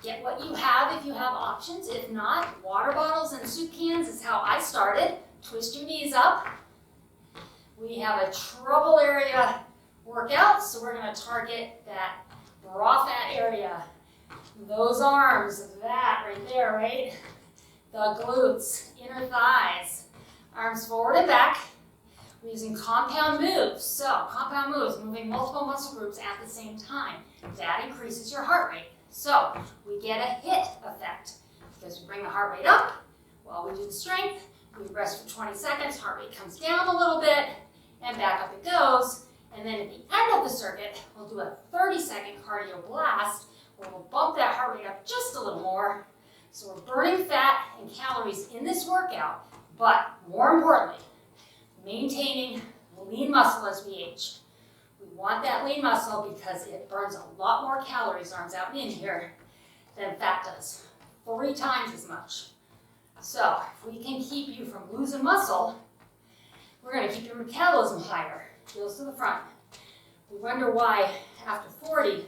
get what you have if you have options. If not, water bottles and soup cans is how I started. Twist your knees up. We have a trouble area workout, so we're going to target that bra fat area. Those arms, that right there, right? The glutes, inner thighs, arms forward and back. We're using compound moves. So compound moves, moving multiple muscle groups at the same time. That increases your heart rate. So we get a HIIT effect because we bring the heart rate up while we do the strength. We rest for 20 seconds, heart rate comes down a little bit, and back up it goes. And then at the end of the circuit, we'll do a 30-second cardio blast where we'll bump that heart rate up just a little more. So we're burning fat and calories in this workout, but more importantly, maintaining lean muscle as we age. We want that lean muscle because it burns a lot more calories, arms out and in here, than fat does. 3 times as much. So if we can keep you from losing muscle, we're going to keep your metabolism higher. Heels to the front. We wonder why after 40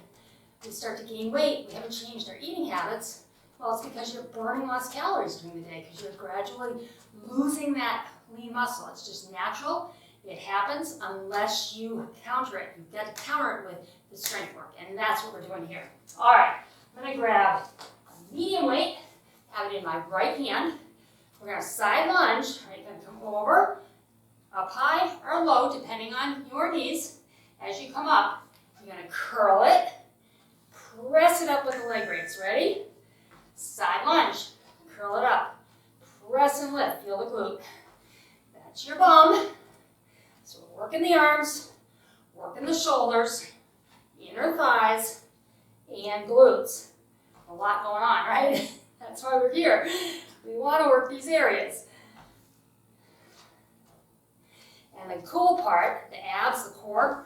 we start to gain weight. We haven't changed our eating habits. Well, it's because you're burning less calories during the day because you're gradually losing that lean muscle. It's just natural. It happens unless you counter it. You've got to counter it with the strength work, and that's what we're doing here. All right, I'm going to grab a medium weight, have it in my right hand. We're going to side lunge. Right, you're going to come over, up high or low, depending on your knees. As you come up, you're going to curl it, press it up with the leg raise. Ready? Side lunge, curl it up, press and lift, feel the glute. That's your bum. So we're working the arms, working the shoulders, inner thighs, and glutes. A lot going on, right? That's why we're here. We want to work these areas. And the cool part, the abs, the core,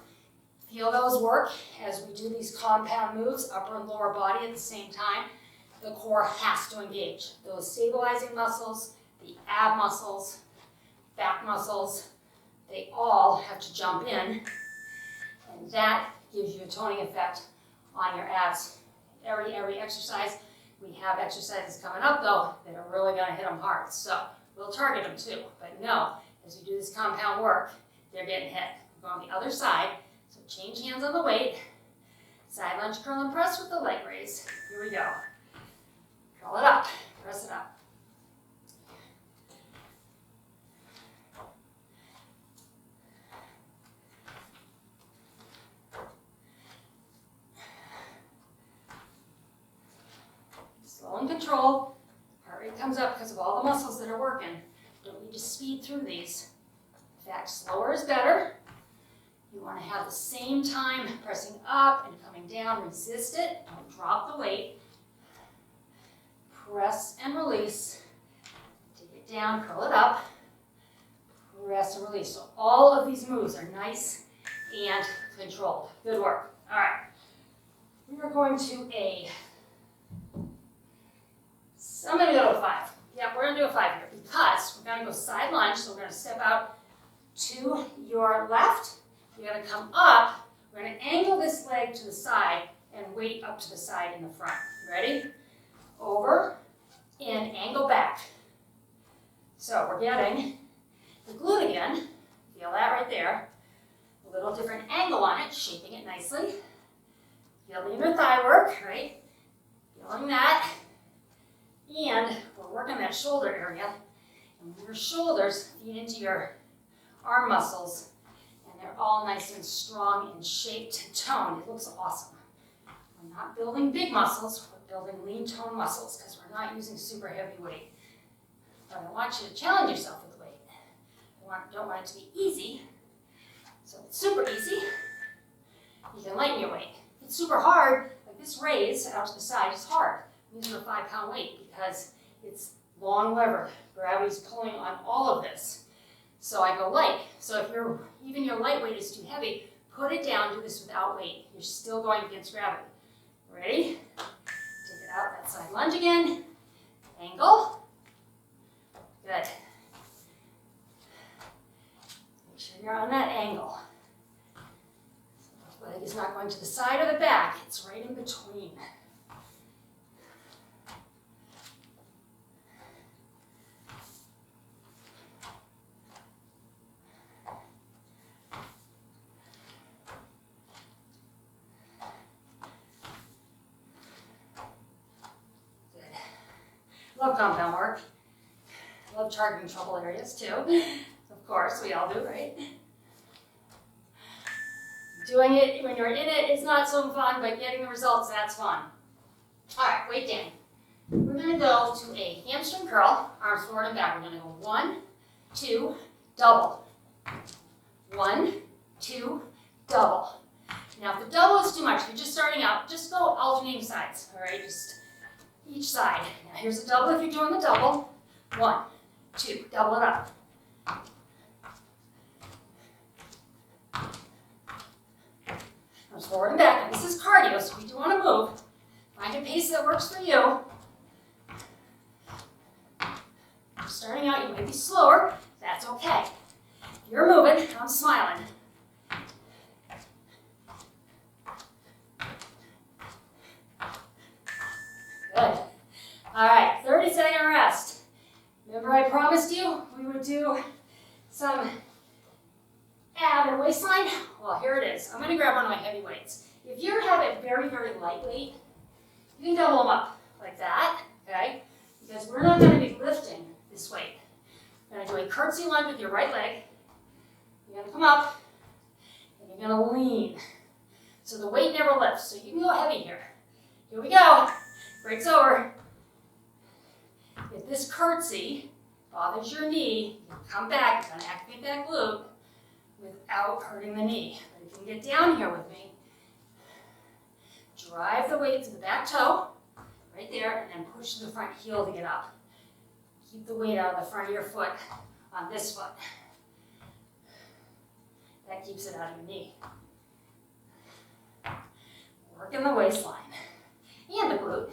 feel those work as we do these compound moves, upper and lower body at the same time. The core has to engage. Those stabilizing muscles, the ab muscles, back muscles, they all have to jump in, and that gives you a toning effect on your abs. Every exercise, we have exercises coming up though that are really going to hit them hard. So we'll target them too, but know as we do this compound work, they're getting hit. We're going the other side, so change hands on the weight. Side lunge, curl and press with the leg raise. Here we go. Curl it up, press it up. Slow and control. Heart rate comes up because of all the muscles that are working. Don't need to speed through these. In fact, slower is better. You want to have the same time pressing up and coming down. Resist it. Don't drop the weight. Press and release. Take it down, curl it up. Press and release. So all of these moves are nice and controlled. Good work. All right. We are going to I'm going to go to a 5. Yeah, we're going to do a 5 here because we're going to go side lunge. So we're going to step out to your left. You're going to come up. We're going to angle this leg to the side and weight up to the side in the front. Ready? Over and angle back. So we're getting the glute again. Feel that right there. A little different angle on it, shaping it nicely. Feel the inner thigh work, right? Feeling that. And we're working that shoulder area. And your shoulders feed into your arm muscles. And they're all nice and strong and shaped and toned. It looks awesome. We're not building big muscles. We're building lean toned muscles because we're not using super heavy weight. But I want you to challenge yourself with weight. I don't want it to be easy. So if it's super easy, you can lighten your weight. If it's super hard, like this raise out to the side is hard. These are a 5-pound weight because it's long lever. Gravity's pulling on all of this. So I go light. So if even your light weight is too heavy, put it down, do this without weight. You're still going against gravity. Ready? Take it out, that side lunge again. Angle. Good. Make sure you're on that angle. The leg is not going to the side or the back, it's right in between. Love compound work. Love targeting trouble areas too. Of course, we all do, right? Doing it when you're in it is not so fun, but getting the results, that's fun. All right, weight down. We're gonna go to a hamstring curl, arms forward and back. We're gonna go 1, 2, double. 1, 2, double. Now, if the double is too much, if you're just starting out, just go alternating sides, all right? Just each side. Now, here's a double if you're doing the double. 1, 2, double it up. Arms forward and back. Now, this is cardio, so we do want to move. Find a pace that works for you. Starting out, you might be slower. That's okay. If you're moving, I'm smiling. Good. All right, 30-second rest. Remember I promised you we would do some ab and waistline? Well, here it is. I'm going to grab one of my heavy weights. If you have a very, very light weight, you can double them up like that, okay? Because we're not going to be lifting this weight. You're going to do a curtsy lunge with your right leg. You're going to come up, and you're going to lean. So the weight never lifts, so you can go heavy here. Here we go. Breaks over. If this curtsy bothers your knee, you come back, you're going to activate that glute without hurting the knee. But if you can get down here with me, drive the weight to the back toe, right there, and then push to the front heel to get up. Keep the weight out of the front of your foot on this foot. That keeps it out of your knee. Working the waistline and the glute.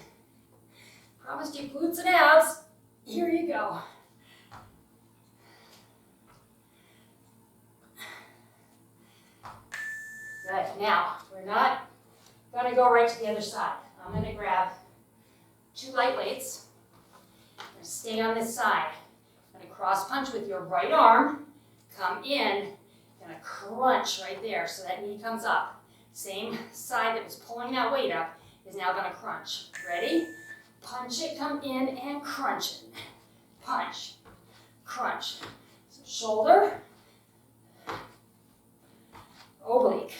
Promised you glutes and abs. Here you go. Good. Now, we're not going to go right to the other side. I'm going to grab 2 light weights. I'm going to stay on this side. I'm going to cross punch with your right arm. Come in. I'm going to crunch right there so that knee comes up. Same side that was pulling that weight up is now going to crunch. Ready? Punch it, come in, and crunch it. Punch, crunch. So shoulder, oblique.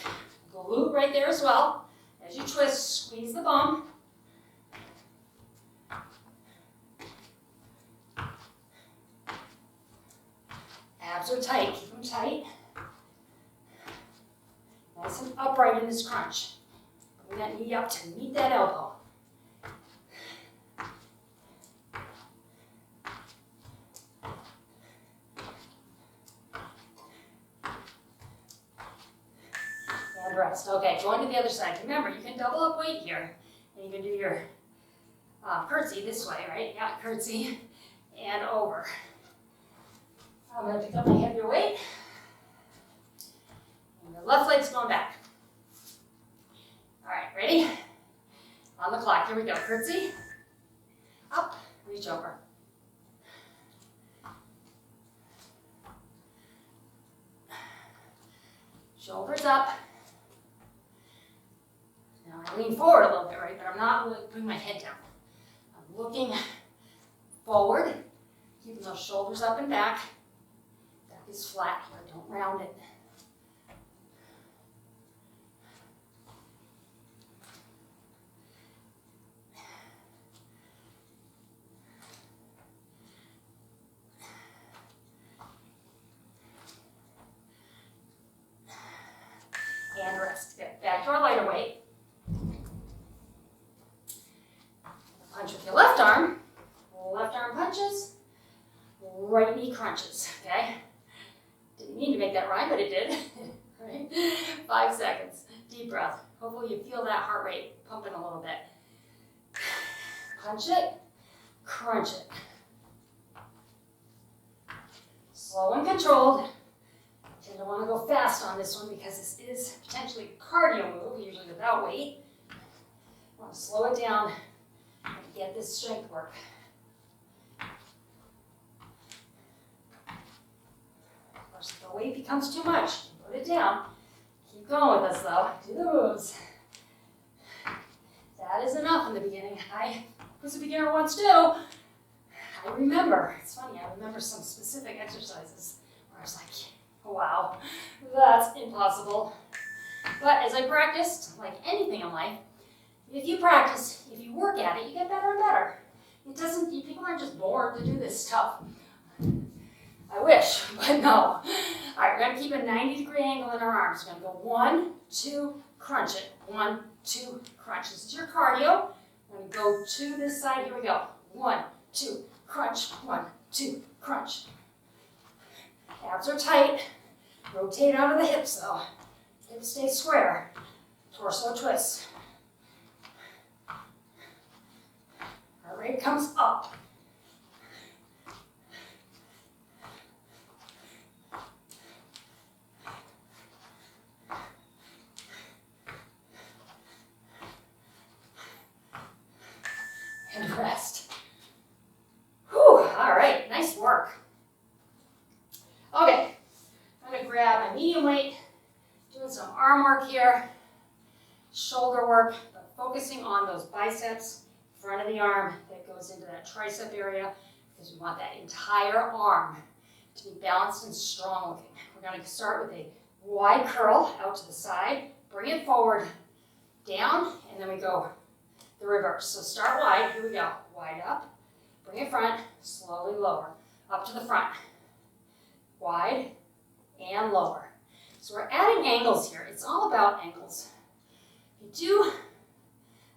Glute right there as well. As you twist, squeeze the bum. Abs are tight, keep them tight. Nice and upright in this crunch. Bring that knee up to meet that elbow. And rest. Okay, going to the other side. Remember, you can double up weight here. And you can do your curtsy this way, right? Yeah, curtsy and over. I'm going to pick up my heavier weight. And the left leg's going back. All right, ready? On the clock, here we go. Curtsy, up, reach over. Shoulders up. Now I lean forward a little bit, right? But I'm not really putting my head down. I'm looking forward, keeping those shoulders up and back. Back is flat here, don't round it. And rest. Good. Back to our lighter weight. Punch with your left arm. Left arm punches. Right knee crunches. Okay? Didn't mean to make that rhyme, but it did. Right? 5 seconds. Deep breath. Hopefully you feel that heart rate pumping a little bit. Punch it. Crunch it. Slow and controlled. I don't want to go fast on this one because this is potentially a cardio move, usually without weight. I want to slow it down and get this strength work. Of course, if the weight becomes too much, put it down. Keep going with us though. Do the moves. That is enough in the beginning. I was a beginner once too. I remember, it's funny, I remember some specific exercises where I was like, wow, that's impossible. But as I practiced, like anything in life, if you practice, if you work at it, you get better and better. It doesn't, people aren't just born to do this stuff. I wish, but no. All right, we're gonna keep a 90-degree angle in our arms. We're gonna go 1, 2, crunch it. 1, 2, crunch. This is your cardio. We're gonna go to this side, here we go. 1, 2, crunch. 1, 2, crunch. Abs are tight. Rotate out of the hips though. Hips stay square. Torso twist. Heart rate comes up. And rest. Whew, all right, nice work. Okay, I'm gonna grab my medium weight, doing some arm work here, shoulder work, but focusing on those biceps, front of the arm that goes into that tricep area, because we want that entire arm to be balanced and strong looking. We're gonna start with a wide curl out to the side, bring it forward, down, and then we go the reverse. So start wide, here we go. Wide up, bring it front, slowly lower. Up to the front. Wide and lower. So we're adding angles here. It's all about angles. If you do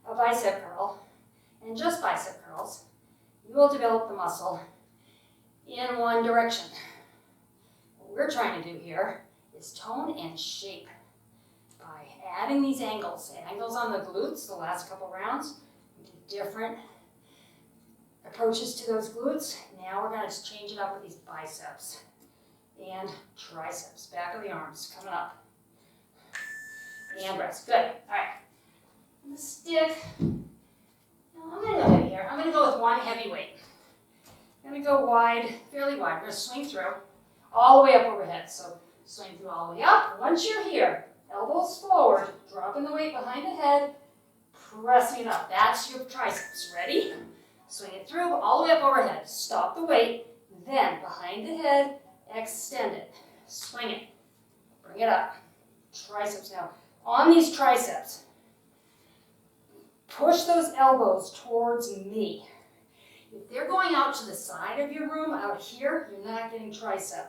a bicep curl, and just bicep curls, you will develop the muscle in one direction. What we're trying to do here is tone and shape. By adding these angles on the glutes the last couple rounds, we did different approaches to those glutes. Now we're going to change it up with these biceps and triceps, back of the arms, coming up. And rest, good. All right, I'm going to stick, I'm going to go heavy here. I'm going to go with one heavy weight. I'm going to go wide, fairly wide. We're going to swing through all the way up overhead. So swing through all the way up. Once you're here, elbows forward, dropping the weight behind the head, pressing it up. That's your triceps. Ready? Swing it through all the way up overhead. Stop the weight, then behind the head, extend it. Swing it. Bring it up. Triceps now. On these triceps, push those elbows towards me. If they're going out to the side of your room, out here, you're not getting tricep.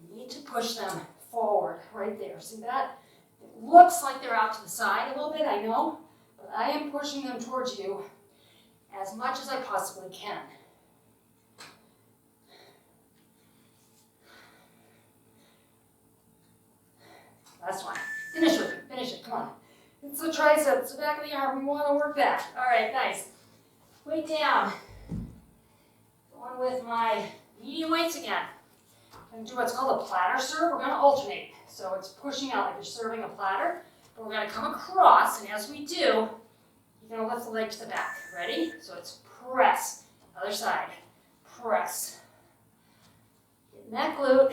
You need to push them forward, right there. See that? It looks like they're out to the side a little bit, I know, but I am pushing them towards you as much as I possibly can. Last one. Finish with it. Finish it. Come on. It's the triceps, the back of the arm. We want to work that. All right, nice. Weight down. Going with my medium weights again. I'm going to do what's called a platter serve. We're going to alternate. So it's pushing out like you're serving a platter. But we're going to come across, and as we do, you're going to lift the leg to the back. Ready? So it's press. Other side. Press. Hitting that glute.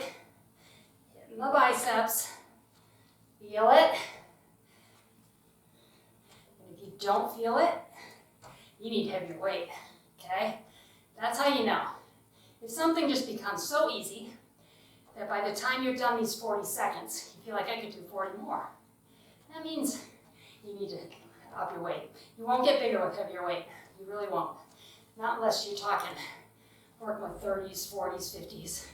Hitting the biceps. Feel it. And if you don't feel it, you need heavier weight. Okay? That's how you know. If something just becomes so easy that by the time you're done these 40 seconds, you feel like I could do 40 more. That means you need to up your weight. You won't get bigger with heavier weight. You really won't. Not unless you're talking working with 30s, 40s, 50s,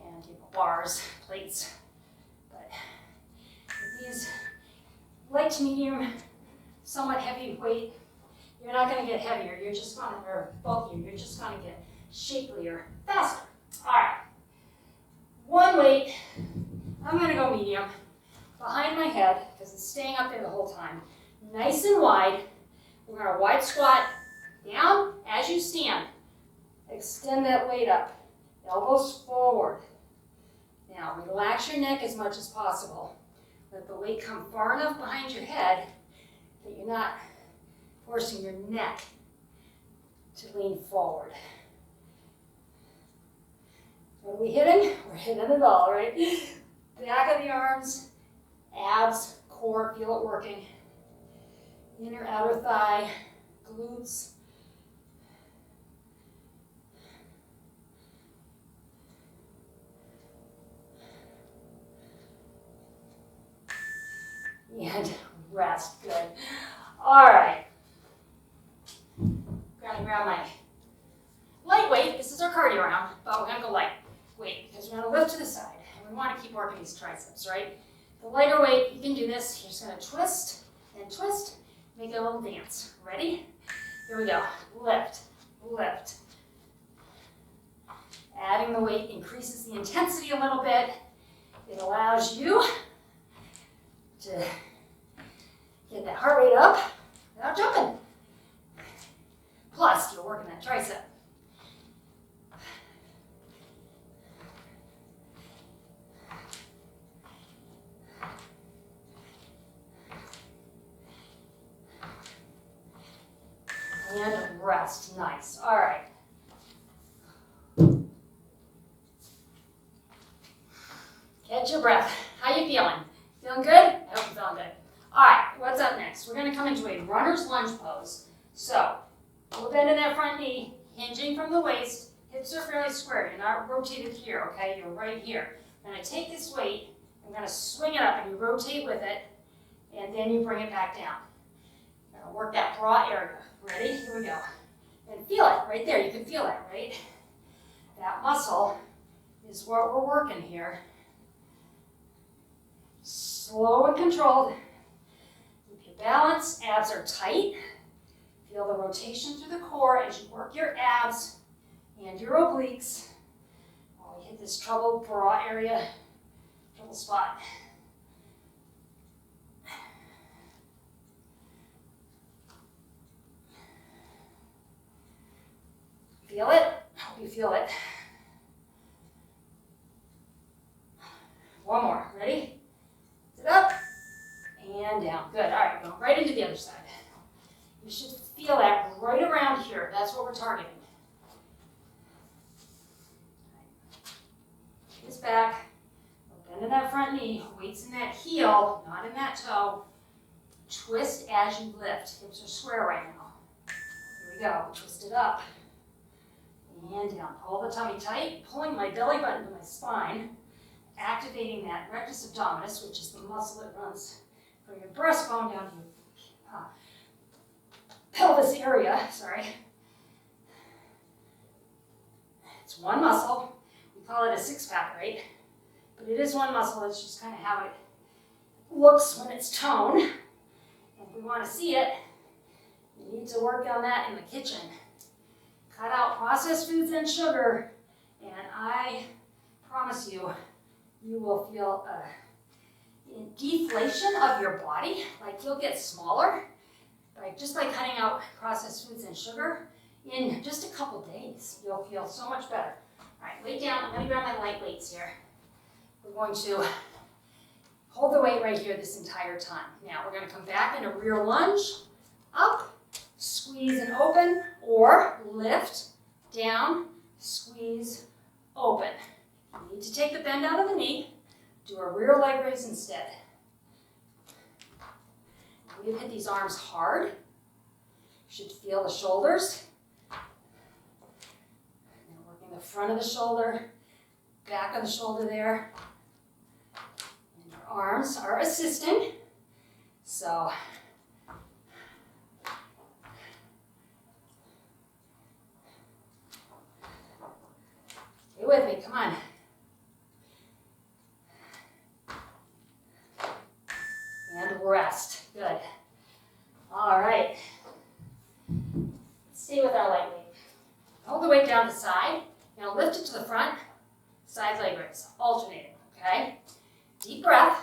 and bars, plates. But with these light to medium, somewhat heavy weight, you're not going to get heavier. You're just going to, or bulkier. You're just going to get shapelier faster. All right. One weight. I'm going to go medium behind my head because it's staying up there the whole time. Nice and wide. We're going to wide squat down as you stand. Extend that weight up. Elbows forward. Now relax your neck as much as possible. Let the weight come far enough behind your head that you're not forcing your neck to lean forward. What are we hitting? We're hitting it all, right? Back of the arms, abs, core, feel it working. Inner outer thigh, glutes. rest. Good. All right. Gonna grab my lightweight. This is our cardio round, but we're gonna go light weight because we're gonna lift to the side. And we want to keep working these triceps, right? The lighter weight, you can do this. You're just gonna twist and twist, make a little dance. Ready? Here we go. Lift, lift. Adding the weight increases the intensity a little bit. It allows you to get that heart rate up without jumping. Plus, you're working that tricep. And rest. Nice. All right. Catch your breath. How you feeling? Feeling good? I hope you're feeling good. All right, what's up next? We're going to come into a runner's lunge pose. So, we'll bend in that front knee, hinging from the waist. Hips are fairly square. You're not rotated here, okay? You're right here. I'm going to take this weight. I'm going to swing it up, and you rotate with it, and then you bring it back down. I'm going to work that broad area. Ready? Here we go. And feel it right there. You can feel that, right? That muscle is what we're working here. Slow and controlled. Keep your balance. Abs are tight. Feel the rotation through the core as you work your abs and your obliques while we hit this trouble bra area, trouble spot. Feel it? Hope you feel it. One more. Ready? Sit up and down. Good. All right, we're going right into the other side. You should feel that right around here. That's what we're targeting. This back. Bend in that front knee. Weights in that heel, not in that toe. Twist as you lift. Hips are square right now. Here we go. Twist it up. And down. Pull the tummy tight. Pulling my belly button to my spine. Activating that rectus abdominis, which is the muscle that runs from your breastbone down to your pelvis area. Sorry. It's one muscle. We call it a six-pack, right? But it is one muscle. It's just kind of how it looks when it's toned. And if we want to see it, we need to work on that in the kitchen. Cut out processed foods and sugar, and I promise you, you will feel a deflation of your body. Like you'll get smaller, just by cutting out processed foods and sugar. In just a couple days, you'll feel so much better. All right, weight down. I'm going to grab my light weights here. We're going to hold the weight right here this entire time. Now we're going to come back in a rear lunge, up, squeeze and open, or lift, down, squeeze, open. You need to take the bend out of the knee. Do a rear leg raise instead. We're going to hit these arms hard. You should feel the shoulders. Now working the front of the shoulder, back of the shoulder there. And your arms are assisting. So stay with me, come on. And rest, good. All right. Let's stay with our light weight. Hold the weight down to the side. Now lift it to the front, side leg raise, alternating, okay? Deep breath.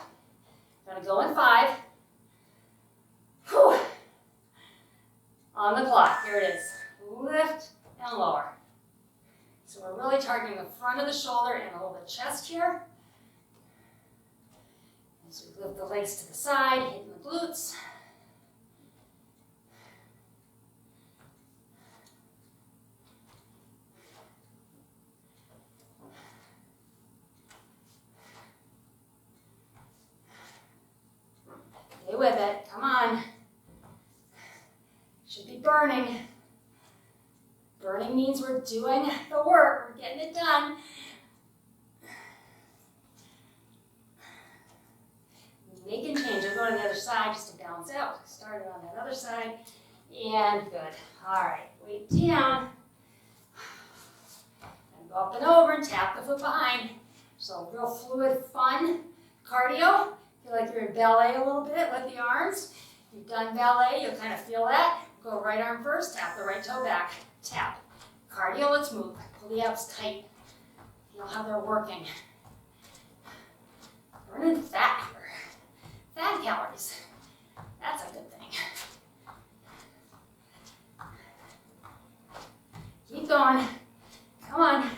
I'm gonna go in 5. Whew. On the clock, here it is. Lift and lower. So we're really targeting the front of the shoulder and a little bit chest here. As we lift the legs to the side, hitting the glutes. Stay with it, come on. Should be burning. Burning means we're doing the work, we're getting it done. Make and change. I'm going to the other side just to balance out. Started on that other side. And good. All right. Weight down. And go up and over and tap the foot behind. So real fluid, fun cardio. Feel like you're in ballet a little bit with the arms. If you've done ballet, you'll kind of feel that. Go right arm first. Tap the right toe back. Tap. Cardio, let's move. Pull the abs tight. Feel how they're working. Burning fat. Fat calories. That's a good thing. Keep going. Come on.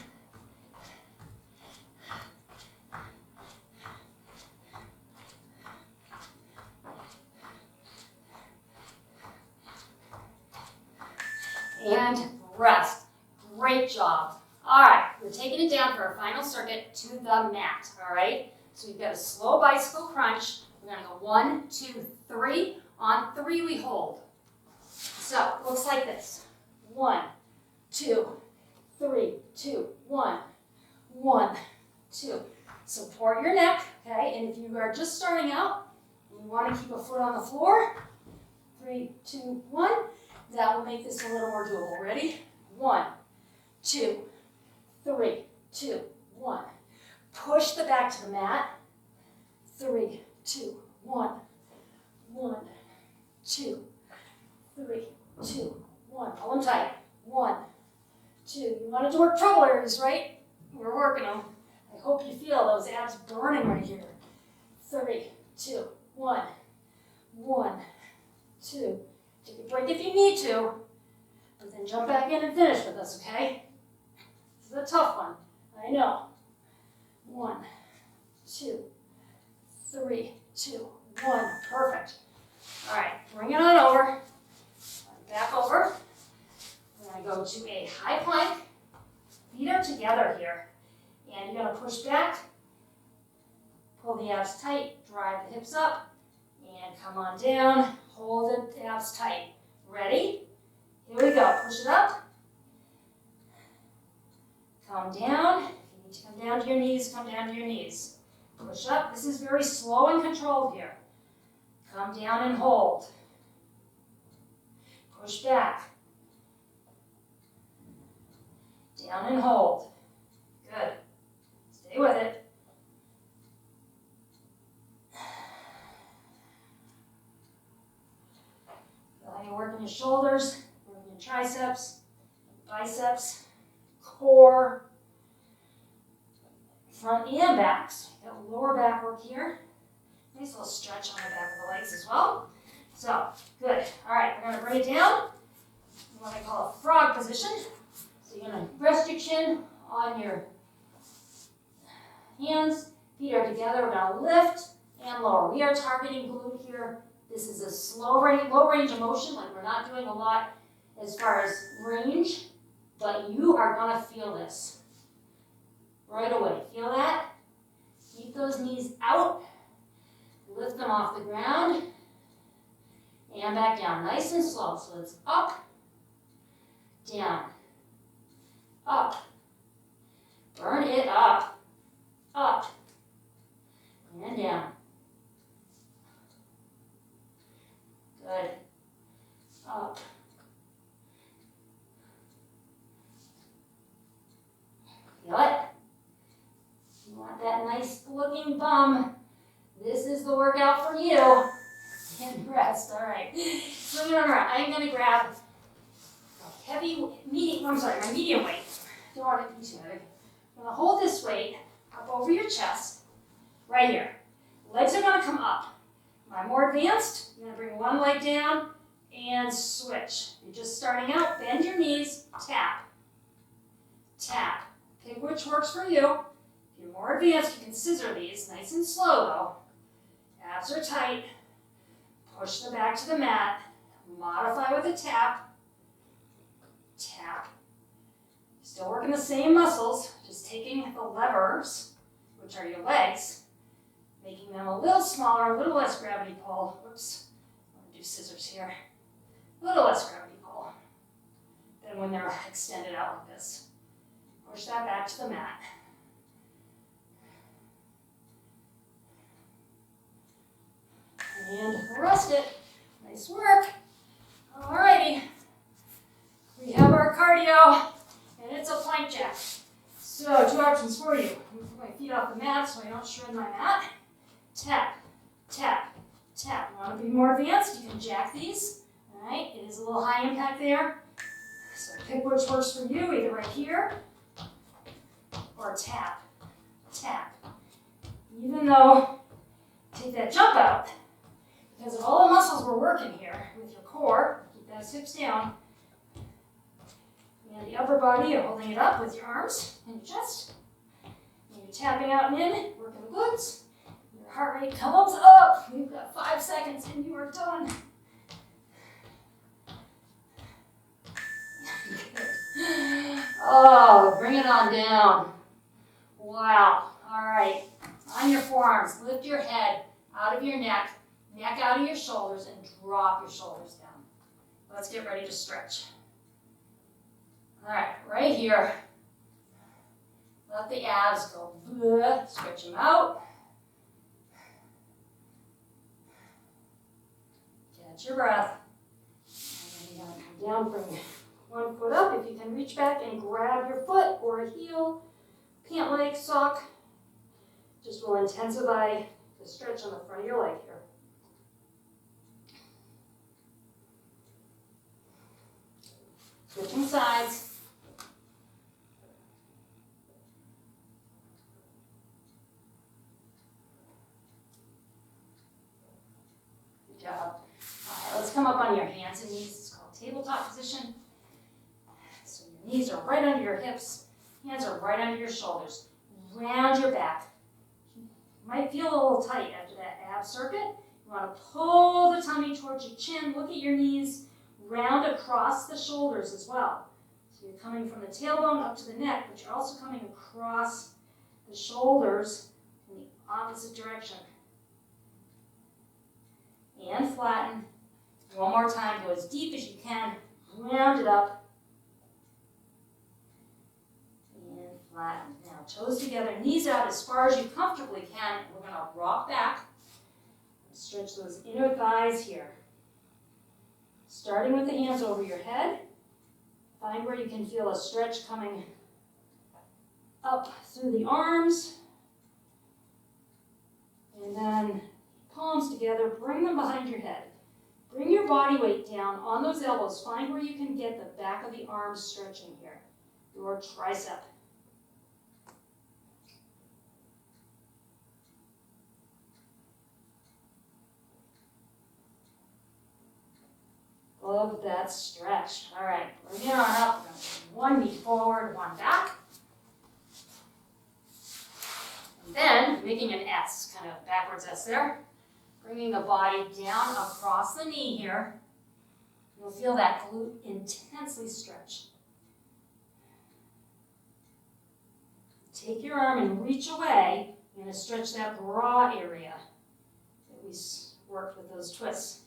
And rest. Great job. All right, we're taking it down for our final circuit to the mat, all right? So we've got a slow bicycle crunch. We're gonna go 1, 2, 3. On 3, we hold. So, it looks like this. 1, 2, 3, 2, 1, 1, 2. Support your neck, okay? And if you are just starting out, and you wanna keep a foot on the floor, 3, 2, 1, that will make this a little more doable. Ready? 1, 2, 3, 2, 1. Push the back to the mat. 3, 2, 1. 1, 2, 3, 2, 1. Pull them tight. 1, 2. You wanted to work trouble areas, right? We're working them. I hope you feel those abs burning right here. 3, 2, 1. 1, 2. Take a break if you need to, but then jump back in and finish with us, okay? This is a tough one. I know. 1, 2, 3, 2, 1. Perfect. All right, bring it on over. Back over. We're going to go to a high plank. Feet are together here. And you're going to push back. Pull the abs tight. Drive the hips up. And come on down. Hold the abs tight. Ready? Here we go. Push it up. Come down. If you need to come down to your knees, come down to your knees. Push up. This is very slow and controlled here. Come down and hold. Push back. Down and hold. Good. Stay with it. Feel how you're working your shoulders, working your triceps, biceps, core, front and backs. Got lower back work here. Nice little stretch on the back of the legs as well. So, good. All right, we're going to bring it down. What I call a frog position. So you're going to rest your chin on your hands. Feet are together. We're going to lift and lower. We are targeting glute here. This is a low range of motion. Like we're not doing a lot as far as range, but you are going to feel this right away. Feel that? Keep those knees out. Lift them off the ground. And back down. Nice and slow. So it's up, down, up. Burn it up, up, and down. Good. Up. Feel it? You want that nice looking bum. This is the workout for you. And rest. All right. Swing it around. I'm going to grab a my medium weight. Don't want it to be too heavy. I'm going to hold this weight up over your chest, right here. Legs are going to come up. I'm more advanced. You're going to bring one leg down and switch. You're just starting out. Bend your knees. Tap. Tap. Pick which works for you. If you're more advanced, you can scissor these. Nice and slow, though. Abs are tight. Push the back to the mat. Modify with a tap. Tap. Still working the same muscles, just taking the levers, which are your legs, making them a little smaller, a little less gravity pull. Whoops, I'm going to do scissors here. A little less gravity pull than when they're extended out like this. Push that back to the mat. And rest it. Nice work. Alrighty. We have our cardio, and it's a plank jack. So 2 options for you. I'm going to put my feet off the mat so I don't shred my mat. Tap, tap, tap. Want to be more advanced? You can jack these. Alright, it is a little high impact there. So pick which works for you, either right here or tap, tap. Even though, take that jump out, because of all the muscles we're working here with your core, keep those hips down, and the upper body, you're holding it up with your arms and your chest. And you're tapping out and in, working the glutes. Your heart rate comes up. We've got 5 seconds and you are done. Oh, bring it on down. Wow. All right. On your forearms, lift your head out of your neck, neck out of your shoulders, and drop your shoulders down. Let's get ready to stretch. All right, right here. Let the abs go. Stretch them out. Catch your breath. And then come down, bring one foot up. If you can reach back and grab your foot or a heel, pant leg, sock. Just will intensify the stretch on the front of your leg here. Switching sides. Good job. All right, let's come up on your hands and knees. It's called tabletop position. So your knees are right under your hips. Hands are right under your shoulders. Round your back. Might feel a little tight after that ab circuit. You want to pull the tummy towards your chin. Look at your knees. Round across the shoulders as well. So you're coming from the tailbone up to the neck, but you're also coming across the shoulders in the opposite direction. And flatten. One more time. Go as deep as you can. Round it up. And flatten. Now toes together, knees out as far as you comfortably can. We're going to rock back. Stretch those inner thighs here. Starting with the hands over your head. Find where you can feel a stretch coming up through the arms. And then palms together, bring them behind your head. Bring your body weight down on those elbows. Find where you can get the back of the arms stretching here. Your tricep. Love that stretch. All right, bring it on up. One knee forward, one back. And then making an S, kind of backwards S there. Bringing the body down across the knee here. You'll feel that glute intensely stretch. Take your arm and reach away. You're going to stretch that bra area that we worked with those twists.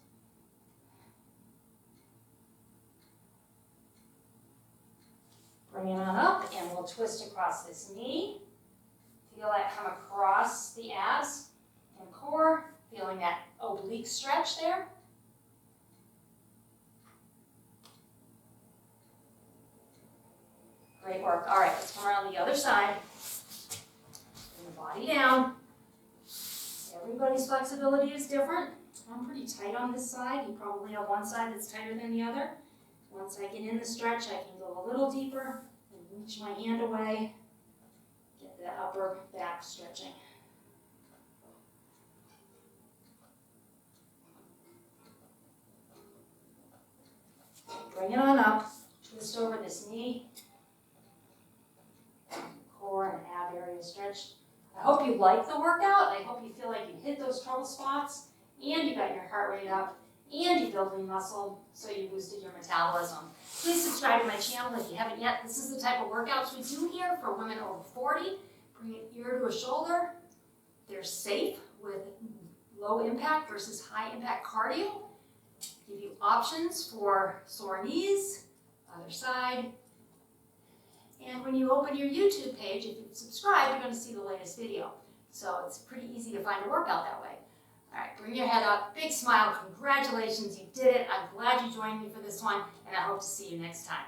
Bring it on up, and we'll twist across this knee. Feel that come across the abs and core. Feeling that oblique stretch there. Great work. All right, let's come around the other side. Bring the body down. Everybody's flexibility is different. I'm pretty tight on this side. You probably have one side that's tighter than the other. Once I get in the stretch, I can go a little deeper and reach my hand away. Get that upper back stretching. Bring it on up. Twist over this knee. Core and ab area stretch. I hope you like the workout. I hope you feel like you hit those trouble spots and you got your heart rate up and you built new muscle, so you boosted your metabolism. Please subscribe to my channel if you haven't yet. This is the type of workouts we do here for women over 40. Bring it ear to a shoulder. They're safe with low impact versus high impact cardio. Give you options for sore knees, other side. And when you open your YouTube page, if you subscribe, you're going to see the latest video. So it's pretty easy to find a workout that way. All right, bring your head up, big smile, congratulations, you did it. I'm glad you joined me for this one, and I hope to see you next time.